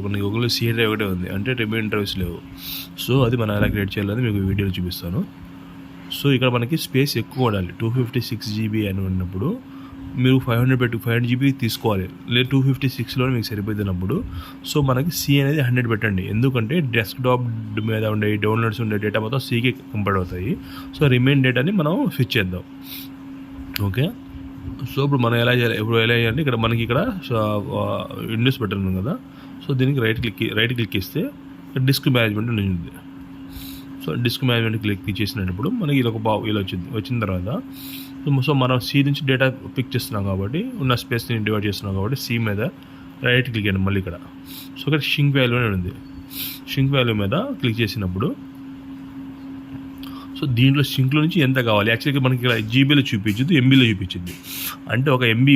మనకి గూగుల్లో C drive ఒకటే ఉంది, అంటే రిమైన్ డ్రైవ్స్ లేవు. సో అది మనం ఎలా క్రియేట్ చేయాలని మీకు వీడియోలో చూపిస్తాను. సో ఇక్కడ మనకి స్పేస్ ఎక్కువ ఉండాలి. 256 GB అని ఉన్నప్పుడు మీరు 500 GB తీసుకోవాలి, లేదు 256లో మీకు సరిపోతున్నప్పుడు. సో మనకి సి అనేది 100 పెట్టండి, ఎందుకంటే డెస్క్టాప్ మీద ఉండే డౌన్లోడ్స్ ఉండే డేటా మొత్తం సికి కంపేర్ అవుతాయి. సో రిమైన్ డేటాని మనం స్విచ్ చేద్దాం. ఓకే, సో ఇప్పుడు మనం ఎలా చేయాలంటే ఇక్కడ మనకి ఇక్కడ విండోస్ బటన్ ఉంది కదా, సో దీనికి రైట్ క్లిక్ ఇస్తే డిస్క్ మేనేజ్మెంట్ ఉంటుంది. సో డిస్క్ మేనేజ్మెంట్ క్లిక్ చేసినప్పుడు మనకి ఇది ఇలా వచ్చిన తర్వాత సో మనం సి నుంచి డేటా పిక్ చేస్తున్నాం కాబట్టి ఉన్న స్పేస్ని డివైడ్ చేస్తున్నాం కాబట్టి సి మీద రైట్ క్లిక్ చేయండి. మళ్ళీ ఇక్కడ సో ఇక్కడ షింక్ వాల్యూ అని ఉంది. షింక్ వాల్యూ మీద క్లిక్ చేసినప్పుడు సో దీంట్లో షింక్లో నుంచి ఎంత కావాలి, యాక్చువల్గా మనకి ఇక్కడ జీబీలో చూపించింది, ఎంబీలో చూపించింది. అంటే ఒక ఎంబీ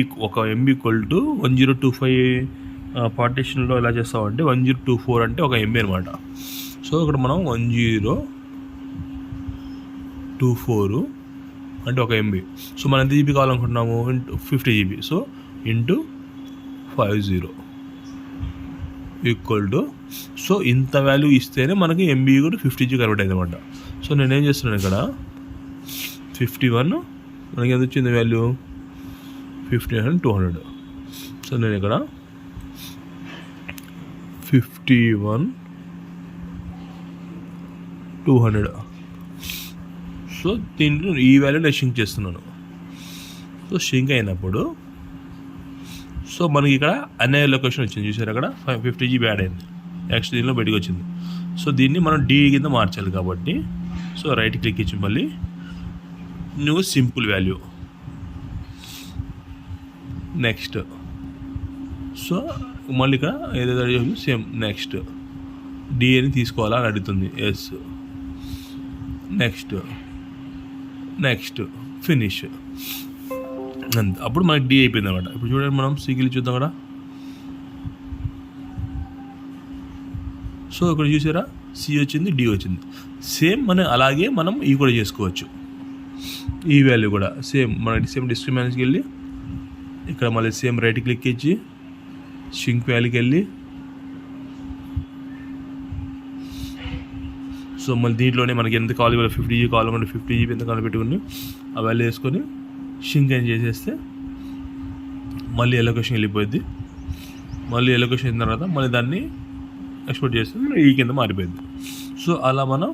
ఈక్వల్ టు 1025 పార్టీషన్లో ఎలా చేస్తామంటే 1024 అంటే ఒక ఎంబీ అనమాట. సో ఇక్కడ మనం 1024 అంటే ఒక ఎంబీ. సో మనం ఎంత జీబీ కావాలనుకుంటున్నాము, 50 GB. So into 50 equal to, so ఇంత వాల్యూ ఇస్తేనే మనకి ఎంబీ కూడా 50G కన్వర్ట్ అయింది అనమాట. సో నేనేం చేస్తున్నాను ఇక్కడ 51, మనకి ఎంత వచ్చింది వాల్యూ 51,200. సో నేను ఇక్కడ 51,200. సో దీంట్లో ఈ వాల్యూ నేను షింక్ చేస్తున్నాను. సో షింక్ అయినప్పుడు సో మనకి ఇక్కడ అనే లొకేషన్ వచ్చింది చూసారు, అక్కడ 50 GB యాడ్ అయింది, నెక్స్ట్ దీనిలో బయటకు వచ్చింది. సో దీన్ని మనం డి కింద మార్చాలి కాబట్టి సో రైట్ క్లిక్ ఇచ్చి మళ్ళీ నువ్వు సింపుల్ వాల్యూ నెక్స్ట్. సో మళ్ళీ ఇక్కడ ఏదైతే సేమ్ నెక్స్ట్ డి అని తీసుకోవాలా అని అడుగుతుంది, ఎస్ నెక్స్ట్ ఫినిష్ అంత. అప్పుడు మనకి డి అయిపోయింది అనమాట. ఇప్పుడు చూడండి మనం సీకిల్ చూద్దాం అక్కడ. సో ఇక్కడ చూసారా సి వచ్చింది, డి వచ్చింది. సేమ్ అలాగే మనం ఈ కూడా చేసుకోవచ్చు. ఈ వాల్యూ కూడా సేమ్ మన డిస్క్ మేనేజ్కి వెళ్ళి ఇక్కడ మళ్ళీ సేమ్ రైట్ క్లిక్ ఇచ్చి షింక్ వాల్యూకి వెళ్ళి సో మళ్ళీ దీంట్లోనే మనకి ఎంత కావాలి, 50GB కావాలనుకుంటే 50GB ఎంత కావాలి పెట్టుకుని ఆ వాల్యూ వేసుకొని షింక్ అని చేసేస్తే మళ్ళీ ఎలొకేషన్ వెళ్ళిపోయింది. మళ్ళీ ఎలొకేషన్ అయిన తర్వాత మళ్ళీ దాన్ని ఎక్స్పోర్ట్ చేస్తే ఈ కింద మారిపోయింది. సో అలా మనం